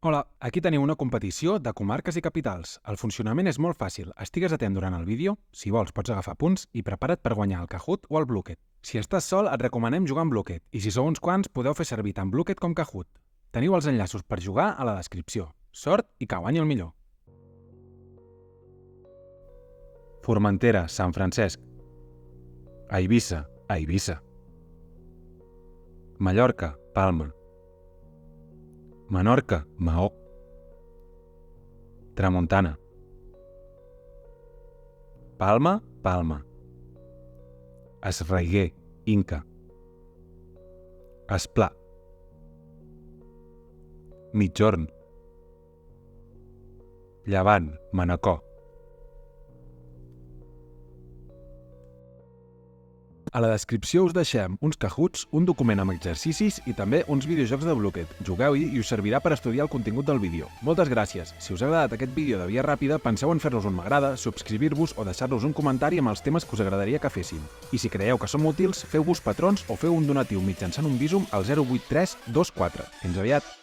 Hola, aquí teniu una competició de comarques i capitals. El funcionament és molt fàcil. Estigues atent durant el vídeo, si vols pots agafar punts i prepara't per guanyar el Kahoot o el Blooket. Si estàs sol et recomanem jugar amb Blooket i si sou uns quants podeu fer servir tant Blooket com Kahoot. Teniu els enllaços per jugar a la descripció. Sort i que guanyi el millor. Formentera, Sant Francesc. Eivissa, Eivissa. Mallorca, Palma. Menorca, Maó. Tramuntana. Palma, Palma. Esraiguer, Inca. Esplà. Migjorn. Llevant, Manacor. A la descripció us deixem uns Kahoots, un document amb exercicis i també uns videojocs de Blooket. Jugueu-hi i us servirà per estudiar el contingut del vídeo. Moltes gràcies! Si us ha agradat aquest vídeo de via ràpida, penseu en fer-nos un m'agrada, subscriure-vos o deixar-nos un comentari amb els temes que us agradaria que féssim. I si creieu que som útils, feu-vos patrons o feu un donatiu mitjançant un Bizum al 08324. Fins aviat!